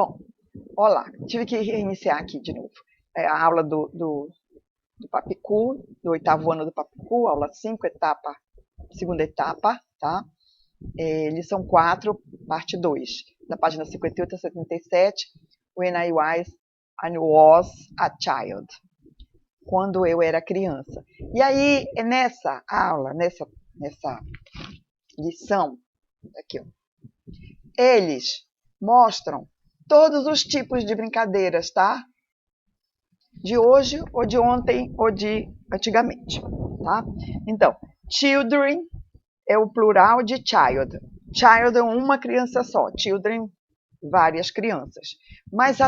Bom, olá, tive que reiniciar aqui de novo. É a aula do Papicu, do 8º ano do Papicu, aula 5, segunda etapa, tá? Lição 4, parte 2, da página 58 a 77, When I was a child, quando eu era criança. E aí, nessa aula, nessa lição, aqui, ó, eles mostram todos os tipos de brincadeiras, tá? De hoje, ou de ontem, ou de antigamente, tá? Então, children é o plural de child. Child é uma criança só, children, várias crianças. Mas,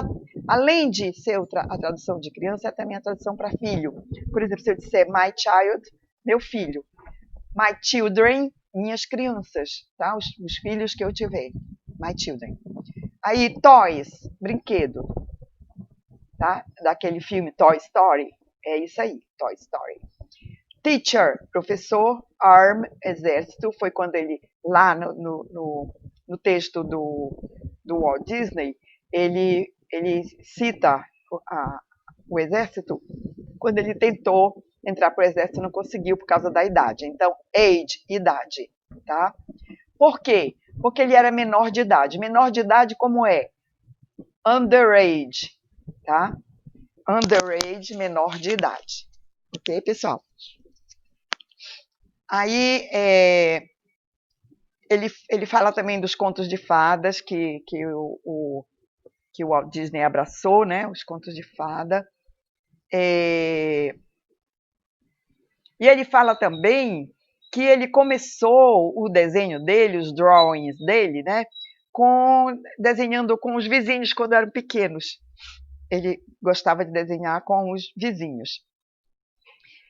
além de ser a tradução de criança, é também a tradução para filho. Por exemplo, se eu disser my child, meu filho. My children, minhas crianças, tá? Os filhos que eu tiver. My children. Aí, toys, brinquedo, tá? Daquele filme Toy Story. É isso aí, Toy Story. Teacher, professor. Arm, exército. Foi quando ele, lá no texto do Walt Disney, ele cita o exército quando ele tentou entrar para o exército e não conseguiu por causa da idade. Então, age, idade, tá? Por quê? Porque ele era menor de idade. Menor de idade como é? Underage, tá? Underage, menor de idade. Ok, pessoal? Aí, ele fala também dos contos de fadas que o Walt Disney abraçou, né? Os contos de fada. E ele fala também que ele começou o desenho dele, os drawings dele, né? Desenhando com os vizinhos quando eram pequenos. Ele gostava de desenhar com os vizinhos.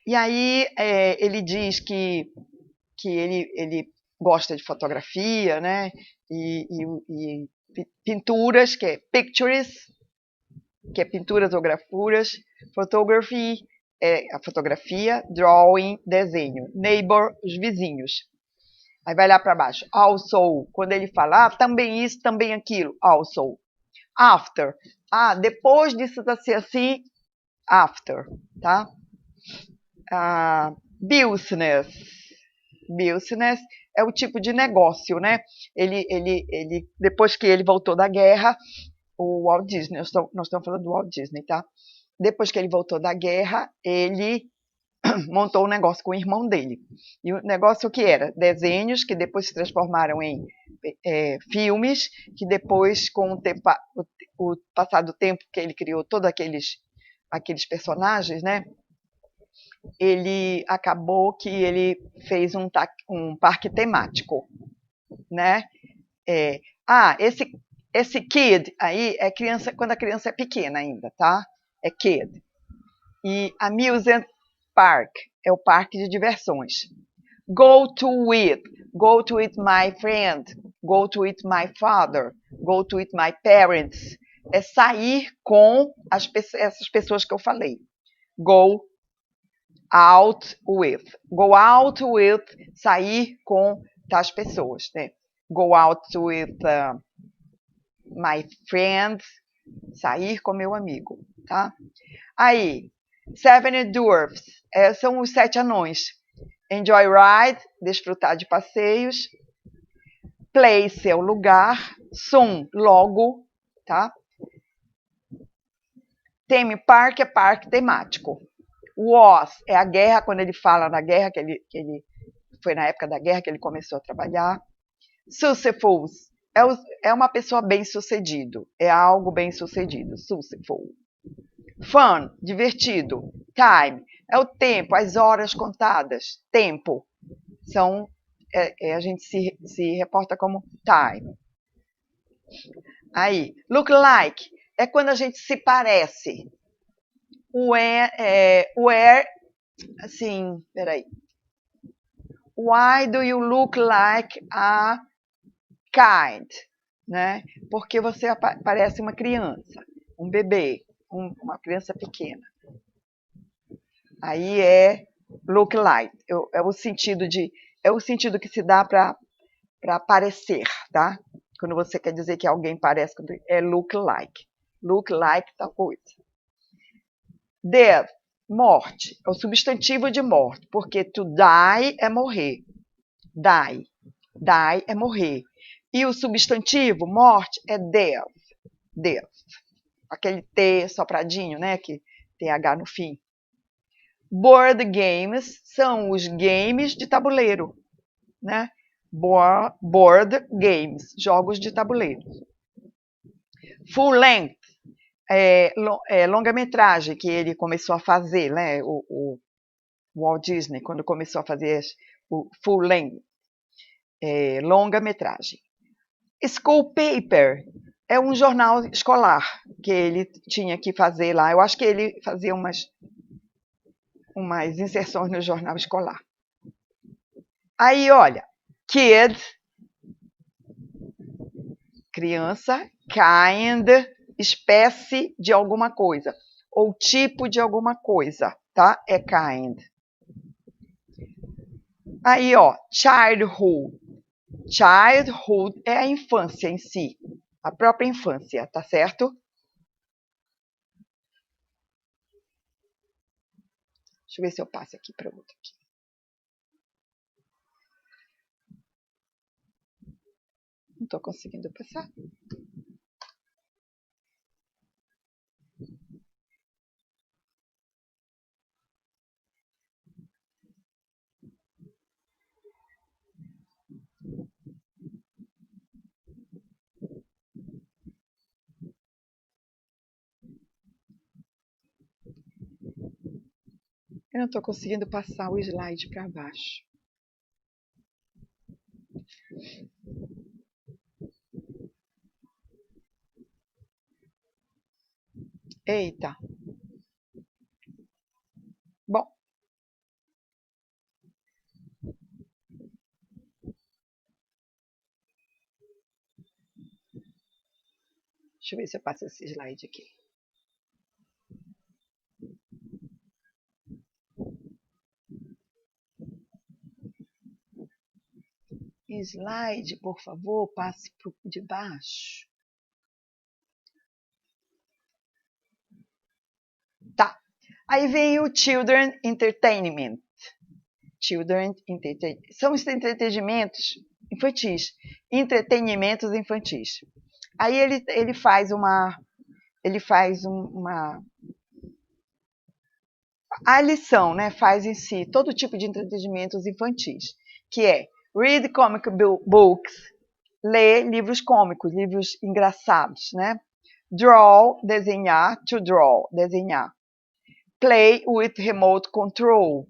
E aí ele diz que ele gosta de fotografia, né? E pinturas, que é pictures, que é pinturas ou grafuras, photography, a fotografia, drawing, desenho, neighbor, os vizinhos. Aí vai lá para baixo. Also, quando ele fala, também isso, também aquilo, also. After, depois disso ser assim, after, tá? Business. Business é o tipo de negócio, né? Ele depois que ele voltou da guerra, o Walt Disney, nós estamos falando do Walt Disney, tá? Depois que ele voltou da guerra, ele montou um negócio com o irmão dele. E o negócio que era? Desenhos que depois se transformaram em filmes, que depois, com o passar do tempo que ele criou todos aqueles personagens, né? Ele acabou que ele fez um parque temático, né? Esse kid aí é criança quando a criança é pequena ainda, tá? É kid. E amusement park é o parque de diversões. Go to with my friend, go to with my father, go to with my parents. É sair com essas pessoas que eu falei. Go out with. Go out with, sair com as pessoas, né? Go out with my friend, sair com meu amigo, tá? Aí, Seven Dwarfs, são os 7 anões. Enjoy ride, desfrutar de passeios. Place é o lugar. Soon, logo, tá? Theme park é parque temático. Was é a guerra, quando ele fala na guerra, que ele foi na época da guerra que ele começou a trabalhar. Successful é uma pessoa bem-sucedido, é algo bem-sucedido. Successful. Fun, divertido. Time é o tempo, as horas contadas. Tempo são a gente se reporta como time. Aí, look like é quando a gente se parece. Where assim, peraí. Why do you look like a kind? Né? Porque você parece uma criança, um bebê, uma criança pequena. Aí é look like, é o sentido que se dá para parecer, tá? Quando você quer dizer que alguém parece com... É look like. Look like tal coisa. Death, morte. É o substantivo de morte. Porque to die é morrer. Die. Die é morrer. E o substantivo, morte, é death. Death. Aquele T sopradinho, né? Que tem H no fim. Board games são os games de tabuleiro, né? Board games, jogos de tabuleiro. Full length, longa-metragem que ele começou a fazer, né? O Walt Disney, quando começou a fazer o full length, longa-metragem. School paper é um jornal escolar que ele tinha que fazer lá. Eu acho que ele fazia umas inserções no jornal escolar. Aí, olha, kid, criança, kind, espécie de alguma coisa, ou tipo de alguma coisa, tá? É kind. Aí, ó, childhood. Childhood é a infância em si, a própria infância, tá certo? Deixa eu ver se eu passo aqui para outro aqui. Não estou conseguindo passar. Eu não estou conseguindo passar o slide para baixo. Eita. Bom. Deixa eu ver se eu passo esse slide aqui. Slide, por favor, passe para o de baixo. Tá. Aí vem o Children Entertainment. Children Entertainment. São os entretenimentos infantis. Entretenimentos infantis. Aí ele faz uma... A lição, né, faz em si todo tipo de entretenimentos infantis, que é read comic books, ler livros cômicos, livros engraçados, né? Draw, desenhar, to draw, desenhar. Play with remote control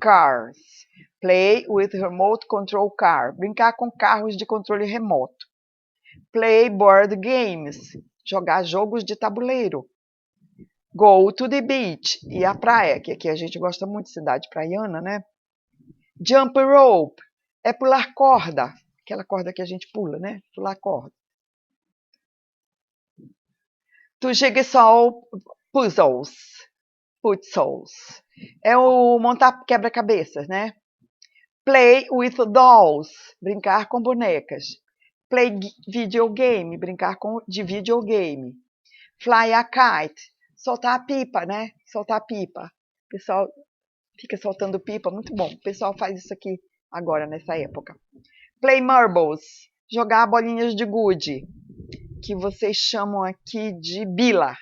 cars. Play with remote control car. Brincar com carros de controle remoto. Play board games. Jogar jogos de tabuleiro. Go to the beach. E a praia, que aqui a gente gosta muito de cidade praiana, né? Jump rope. É pular corda. Aquela corda que a gente pula, né? Pular corda. To jigsaw puzzles. É o montar quebra-cabeças, né? Play with dolls. Brincar com bonecas. Play videogame. Brincar de videogame. Fly a kite. Soltar a pipa, né? Soltar a pipa. O pessoal fica soltando pipa, muito bom. O pessoal faz isso aqui agora, nessa época. Play marbles. Jogar bolinhas de gude, que vocês chamam aqui de bila.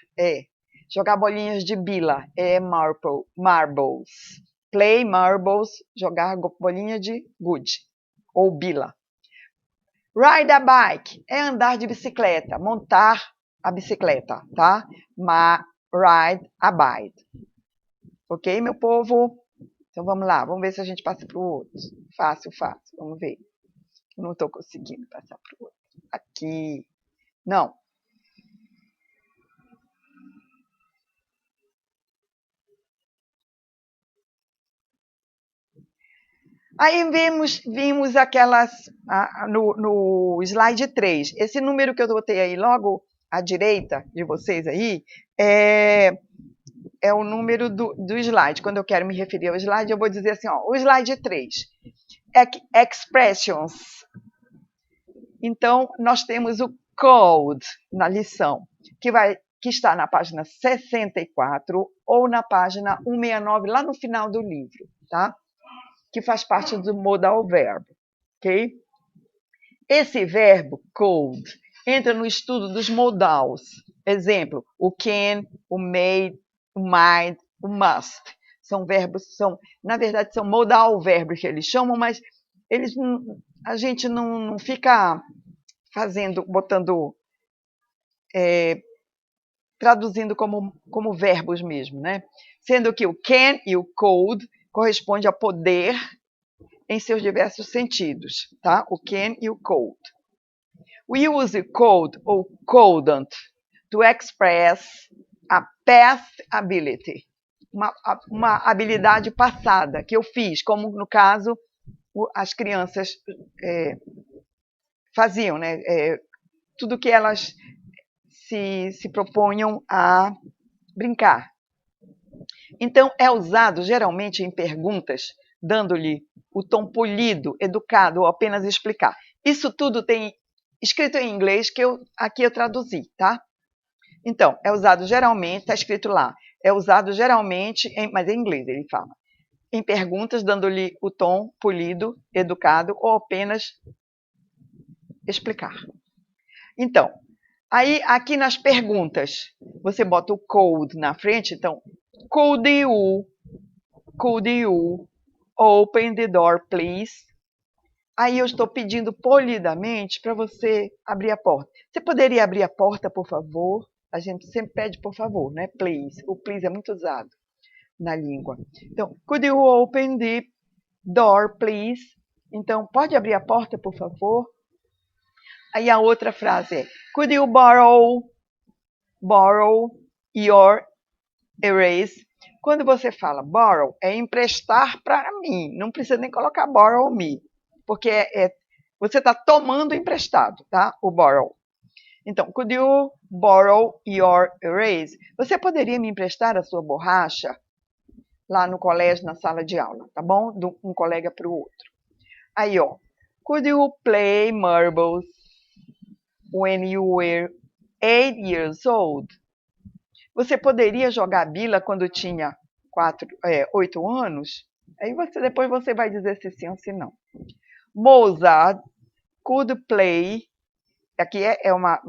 Jogar bolinhas de bila é marbles. Play marbles, jogar bolinha de gude ou bila. Ride a bike é andar de bicicleta, montar a bicicleta, tá? Ride a bike. Ok, meu povo? Então vamos lá, vamos ver se a gente passa para o outro. Fácil, vamos ver. Eu não estou conseguindo passar para o outro. Aqui. Não. Aí vimos aquelas no slide 3. Esse número que eu botei aí logo à direita de vocês aí é o número do slide. Quando eu quero me referir ao slide, eu vou dizer assim, ó, o slide 3. Expressions. Então, nós temos o code na lição, que está na página 64 ou na página 169, lá no final do livro, tá? Que faz parte do modal verb, ok? Esse verbo, code, entra no estudo dos modals. Exemplo, o can, o may, o might, o must. São verbos, na verdade, são modal verbos que eles chamam, mas a gente não fica traduzindo como verbos mesmo, né? Sendo que o can e o could correspondem a poder em seus diversos sentidos, tá? O can e o could. We use could ou couldn't to express a past ability, uma habilidade passada que eu fiz, como no caso as crianças faziam, né? Tudo que elas se proponham a brincar. Então, é usado geralmente em perguntas, dando-lhe o tom polido, educado ou apenas explicar. Isso tudo tem escrito em inglês que aqui eu traduzi, tá? Então, é usado geralmente, está escrito lá, é usado geralmente, mas em inglês ele fala, em perguntas, dando-lhe o tom polido, educado ou apenas explicar. Então, aí aqui nas perguntas, você bota o could na frente, então, could you open the door, please? Aí eu estou pedindo polidamente para você abrir a porta. Você poderia abrir a porta, por favor? A gente sempre pede por favor, né? Please. O please é muito usado na língua. Então, could you open the door, please? Então, pode abrir a porta, por favor? Aí a outra frase é, could you borrow your erase? Quando você fala borrow, é emprestar para mim. Não precisa nem colocar borrow me, porque você está tomando emprestado, tá? O borrow. Então, could you borrow your erase? Você poderia me emprestar a sua borracha? Lá no colégio, na sala de aula, tá bom? De um colega para o outro. Aí, ó. Could you play marbles when you were 8 years old? Você poderia jogar bila quando tinha 8 anos? Aí depois você vai dizer se sim ou se não. Mozart could play, aqui é uma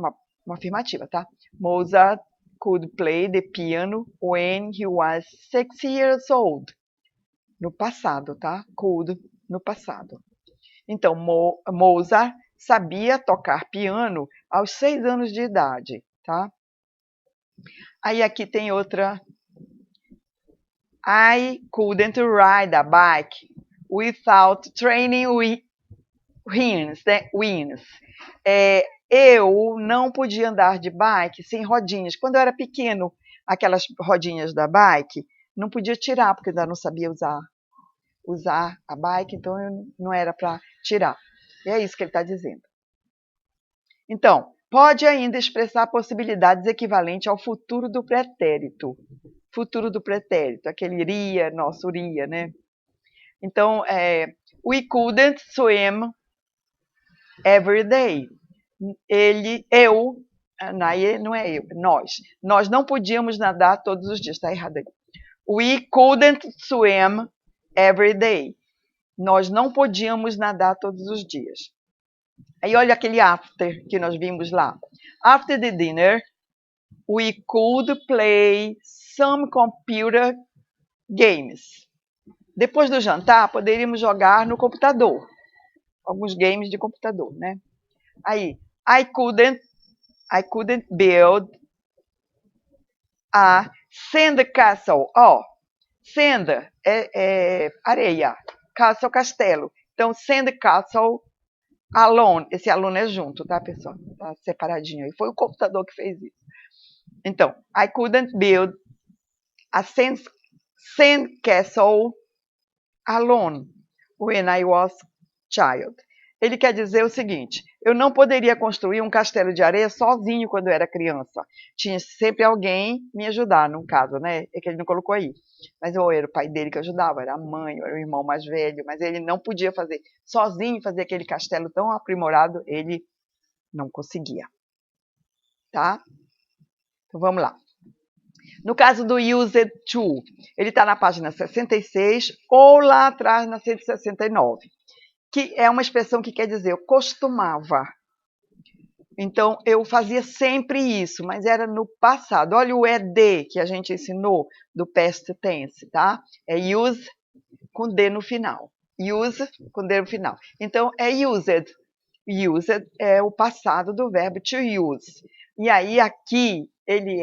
afirmativa, tá? Mozart could play the piano when he was 6 years old. No passado, tá? Could, no passado. Então, Mozart sabia tocar piano aos 6 anos de idade, tá? Aí aqui tem outra. I couldn't ride a bike without training wheels, né? Eu não podia andar de bike sem rodinhas. Quando eu era pequeno, aquelas rodinhas da bike, não podia tirar, porque eu ainda não sabia usar a bike, então não era para tirar. E é isso que ele está dizendo. Então, pode ainda expressar possibilidades equivalentes ao futuro do pretérito. Futuro do pretérito, aquele iria, nosso iria, né? Então, we couldn't swim every day. Não é eu, nós não podíamos nadar todos os dias, está errado aí. We couldn't swim every day. Nós não podíamos nadar todos os dias. Aí olha aquele after que nós vimos lá. After the dinner, we could play some computer games. Depois do jantar, poderíamos jogar no computador. Alguns games de computador, né? Aí, I couldn't build a sand castle. Sand é areia, castle, castelo. Então, sand castle alone. Esse alone é junto, tá, pessoal? Tá separadinho aí. Foi o computador que fez isso. Então, I couldn't build a sand castle alone when I was child. Ele quer dizer o seguinte, eu não poderia construir um castelo de areia sozinho quando eu era criança. Tinha sempre alguém me ajudar, no caso, né? É que ele não colocou aí. Mas ou era o pai dele que ajudava, era a mãe, ou era o irmão mais velho, mas ele não podia fazer sozinho, fazer aquele castelo tão aprimorado, ele Não conseguia. Tá? Então, vamos lá. No caso do used to, ele está na página 66 ou lá atrás na 169, que é uma expressão que quer dizer eu costumava. Então, eu fazia sempre isso, mas era no passado. Olha o ED que a gente ensinou do past tense, tá? É use com D no final. Use com D no final. Então, é used. Used é o passado do verbo to use. E aí, aqui, ele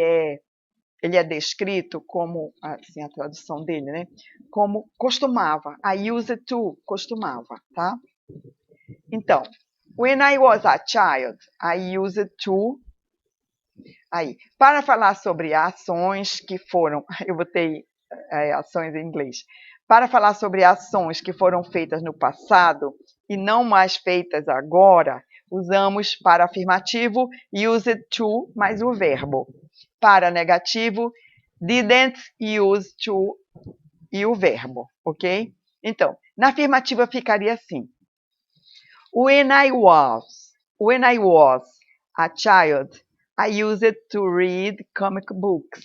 é descrito como, assim, a tradução dele, né? Como costumava. I used to, costumava, tá? Então, when I was a child, I used to. Aí, para falar sobre ações que foram, eu botei ações em inglês. Para falar sobre ações que foram feitas no passado e não mais feitas agora, usamos para afirmativo used to mais o verbo. Para negativo, didn't use to e o verbo, ok? Então, na afirmativa ficaria assim. When I was a child, I used to read comic books.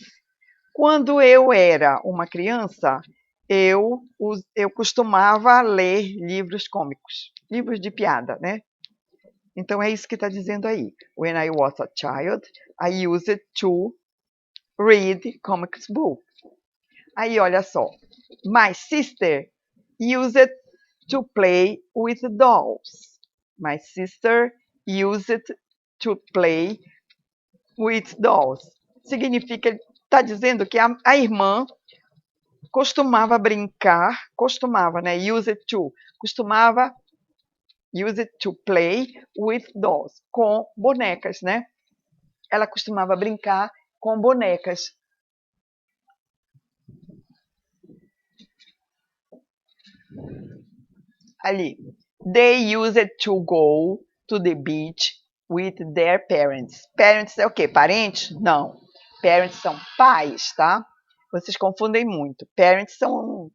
Quando eu era uma criança, eu costumava ler livros cômicos, livros de piada, né? Então, é isso que está dizendo aí. When I was a child, I used to read comic books. Aí, olha só. My sister used to play with dolls. My sister used to play with dolls. Significa, está dizendo que a irmã costumava brincar, costumava, né? Used to play with dolls, com bonecas, né? Ela costumava brincar com bonecas. Ali. They used to go to the beach with their parents. Parents é o quê? Parentes? Não. Parents são pais, tá? Vocês confundem muito. Parents são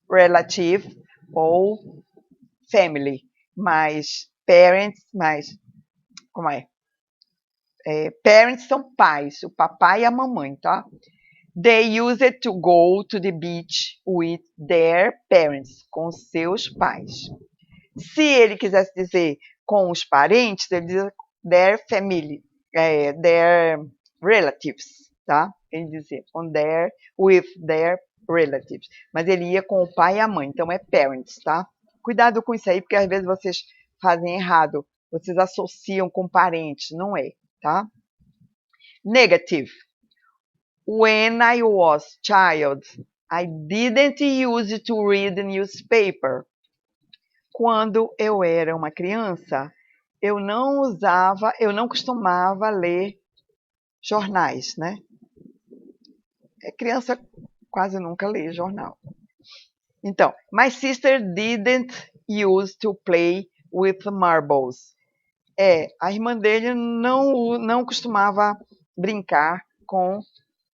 relative ou family. Mas como é? Parents são pais, o papai e a mamãe, tá? They used to go to the beach with their parents, com seus pais. Se ele quisesse dizer com os parentes, ele diz their family, their relatives, tá? Ele dizia with their relatives. Mas ele ia com o pai e a mãe, então é parents, tá? Cuidado com isso aí, porque às vezes vocês fazem errado, vocês associam com parentes, não é, tá? Negative. When I was child, I didn't use to read newspaper. Quando eu era uma criança, eu não costumava ler jornais, né? Criança quase nunca lê jornal. Então, my sister didn't use to play with marbles. A irmã dele não costumava brincar com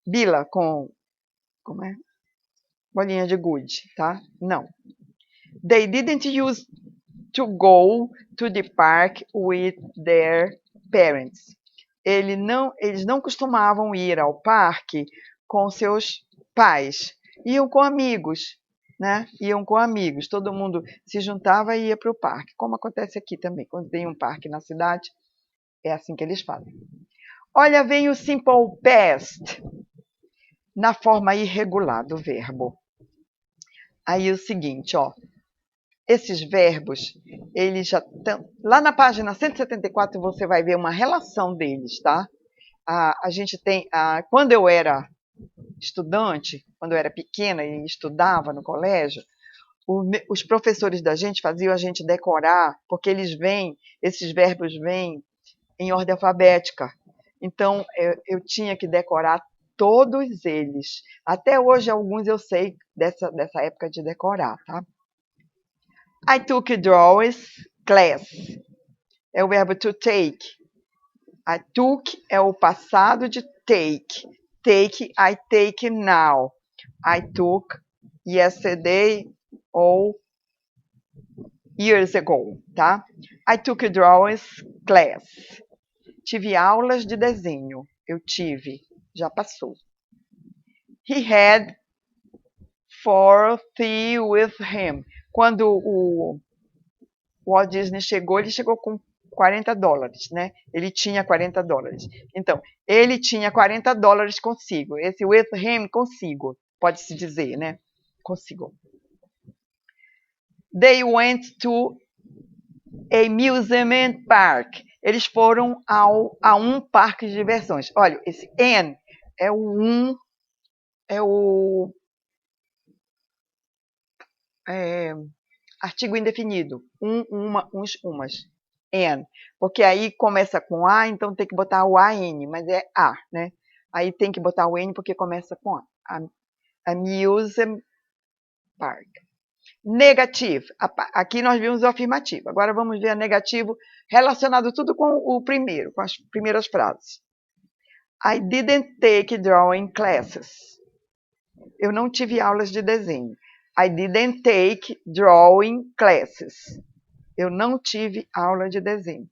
bila, como é? Bolinha de gude, tá? Não. They didn't use to go to the park with their parents. Eles não costumavam ir ao parque com seus pais. Iam com amigos, né? Iam com amigos. Todo mundo se juntava e ia para o parque. Como acontece aqui também. Quando tem um parque na cidade, é assim que eles fazem. Olha, vem o simple past na forma irregular do verbo. Aí é o seguinte, ó. Esses verbos, eles já estão... Lá na página 174 você vai ver uma relação deles, tá? A gente tem... quando eu era estudante, quando eu era pequena e estudava no colégio, os professores da gente faziam a gente decorar, porque esses verbos vêm em ordem alfabética. Então, eu tinha que decorar todos eles. Até hoje, alguns eu sei dessa época de decorar, tá? I took drawings class. É o verbo to take. I took é o passado de take. Take, I take now. I took yesterday ou years ago, tá? I took drawings class. Tive aulas de desenho. Eu tive, já passou. He had 40 with him. Quando o Walt Disney chegou, ele chegou com $40, né? Ele tinha $40. Então, ele tinha $40 consigo. Esse with him, consigo, pode-se dizer, né? Consigo. They went to a amusement park. Eles foram a um parque de diversões. Olha, esse an é o artigo indefinido. Uma, uns, umas. An. Porque aí começa com A, então tem que botar o AN, mas é A, né? Aí tem que botar o N porque começa com A. Amusement park. Negativo. Aqui nós vimos o afirmativo. Agora vamos ver o negativo relacionado tudo com o primeiro, com as primeiras frases. I didn't take drawing classes. Eu não tive aulas de desenho. I didn't take drawing classes. Eu não tive aula de desenho.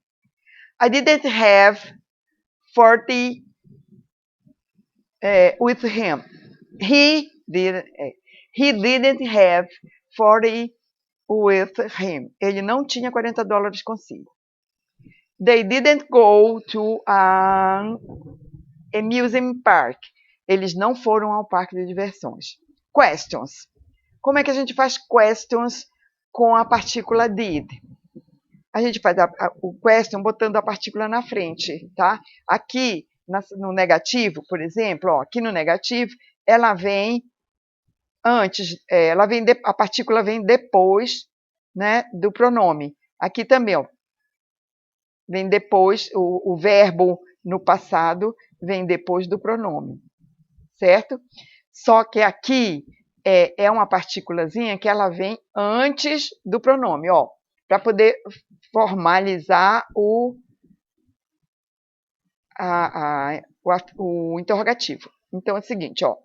I didn't have 40 with him. He didn't have 40 with him. Ele não tinha $40 consigo. They didn't go to an amusement park. Eles não foram ao parque de diversões. Questions. Como é que a gente faz questions com a partícula did? A gente faz o question botando a partícula na frente, tá? Aqui no negativo, por exemplo, ó, aqui no negativo, ela vem antes, a partícula vem depois, né, do pronome. Aqui também, ó, vem depois, o verbo no passado vem depois do pronome, certo? Só que aqui é uma partículazinha que ela vem antes do pronome, ó, para poder formalizar o interrogativo. Então é o seguinte, ó.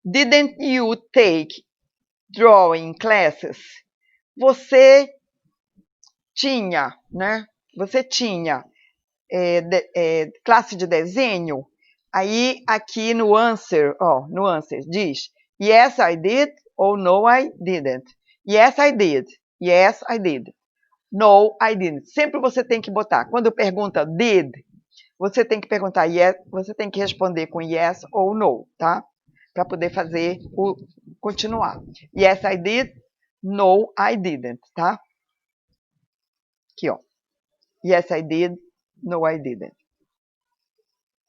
Didn't you take drawing classes? Você tinha, né? Você tinha classe de desenho? Aí aqui no answer, ó, no answer diz yes I did ou no I didn't. Yes I did. Yes I did. No I didn't. Sempre você tem que botar. Quando pergunta did, você tem que perguntar yes, você tem que responder com yes ou no, tá? Para poder fazer continuar. Yes I did. No I didn't, tá? Aqui, ó. Yes I did. No I didn't.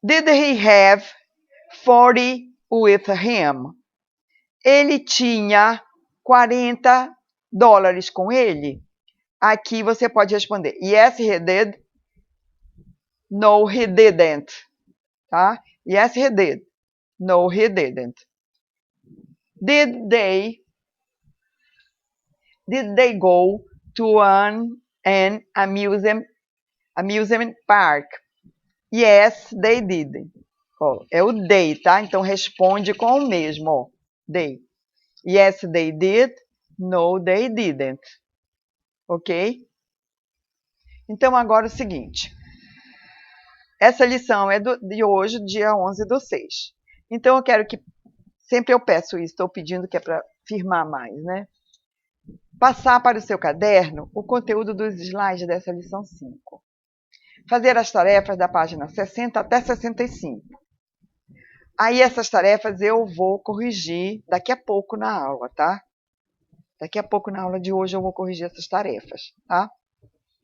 Did he have 40 with him? Ele tinha $40 com ele? Aqui você pode responder yes he did. No he didn't. Tá? Yes he did. No he didn't. Did they go to an amusement park? Yes, they did. Ó, é o they, tá? Então responde com o mesmo, ó. They. Yes, they did. No, they didn't. Ok? Então agora é o seguinte. Essa lição é de hoje, dia 11/6. Então eu quero que, sempre eu peço isso, estou pedindo que é para firmar mais, né? Passar para o seu caderno o conteúdo dos slides dessa lição 5. Fazer as tarefas da página 60 até 65. Aí essas tarefas eu vou corrigir daqui a pouco na aula, tá? Daqui a pouco na aula de hoje eu vou corrigir essas tarefas, tá?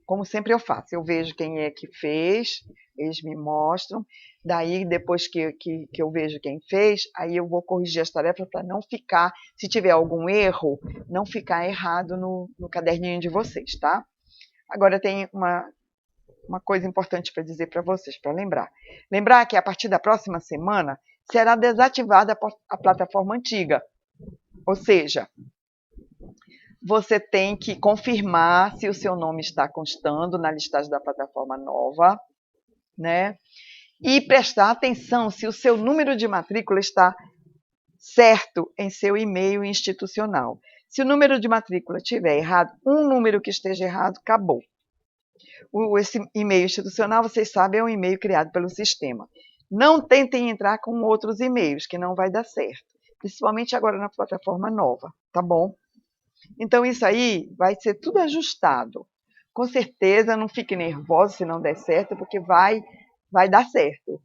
Como sempre eu faço, eu vejo quem é que fez, eles me mostram, daí depois que eu vejo quem fez, aí eu vou corrigir as tarefas para não ficar, se tiver algum erro, não ficar errado no caderninho de vocês, tá? Agora tem uma coisa importante para dizer para vocês, para lembrar. Lembrar que a partir da próxima semana será desativada a plataforma antiga, ou seja, você tem que confirmar se o seu nome está constando na listagem da plataforma nova, né? E prestar atenção se o seu número de matrícula está certo em seu e-mail institucional. Se o número de matrícula estiver errado, um número que esteja errado, acabou. Esse e-mail institucional, vocês sabem, é um e-mail criado pelo sistema. Não tentem entrar com outros e-mails, que não vai dar certo. Principalmente agora na plataforma nova, tá bom? Então, isso aí vai ser tudo ajustado. Com certeza, não fique nervoso se não der certo, porque vai dar certo.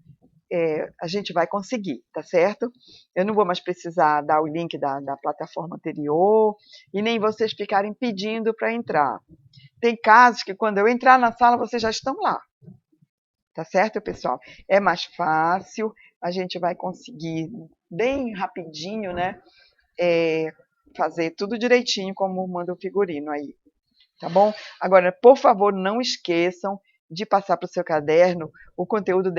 A gente vai conseguir, tá certo? Eu não vou mais precisar dar o link da plataforma anterior e nem vocês ficarem pedindo para entrar. Tem casos que quando eu entrar na sala, vocês já estão lá. Tá certo, pessoal? É mais fácil, a gente vai conseguir bem rapidinho, né? Fazer tudo direitinho como manda o figurino aí, tá bom? Agora, por favor, não esqueçam de passar para o seu caderno o conteúdo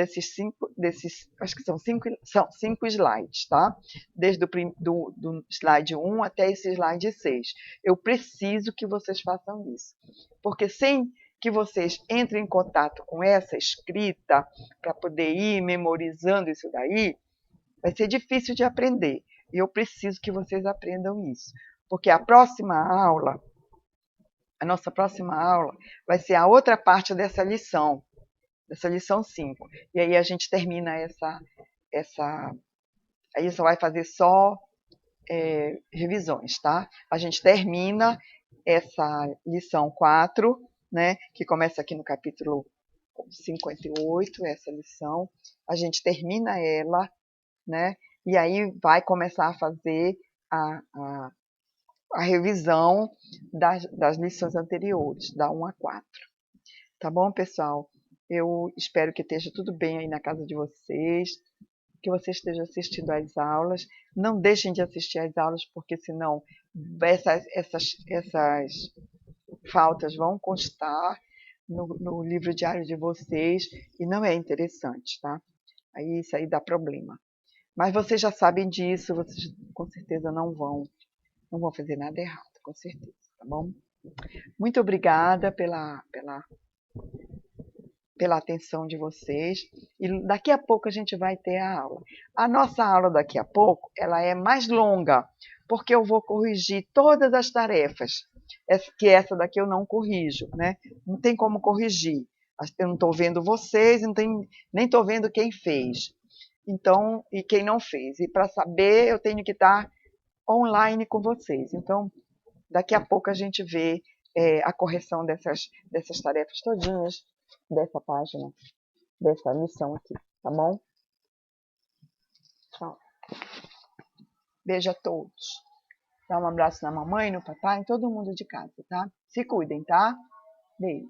acho que são cinco slides, tá? Desde do slide 1 até esse slide 6. Eu preciso que vocês façam isso, porque sem que vocês entrem em contato com essa escrita, para poder ir memorizando isso daí, vai ser difícil de aprender. E eu preciso que vocês aprendam isso, porque a nossa próxima aula vai ser a outra parte dessa lição 5. E aí a gente termina aí só vai fazer só revisões, tá? A gente termina essa lição 4, né, que começa aqui no capítulo 58, essa lição. A gente termina ela, né, e aí vai começar a fazer a revisão das lições anteriores, da 1 a 4. Tá bom, pessoal? Eu espero que esteja tudo bem aí na casa de vocês, que vocês estejam assistindo às aulas. Não deixem de assistir às aulas, porque senão essas faltas vão constar no livro diário de vocês e não é interessante, tá? Aí isso aí dá problema. Mas vocês já sabem disso, vocês com certeza não vão fazer nada errado, com certeza, tá bom? Muito obrigada pela atenção de vocês. E daqui a pouco a gente vai ter a aula. A nossa aula daqui a pouco, ela é mais longa, porque eu vou corrigir todas as tarefas, que essa daqui eu não corrijo, né? Não tem como corrigir. Eu não estou vendo vocês, nem estou vendo quem fez. Então, e quem não fez. E para saber, eu tenho que estar online com vocês. Então, daqui a pouco a gente vê a correção dessas tarefas todinhas dessa página, dessa lição aqui, tá bom? Tchau. Beijo a todos. Dá um abraço na mamãe, no papai, em todo mundo de casa, tá? Se cuidem, tá? Beijo.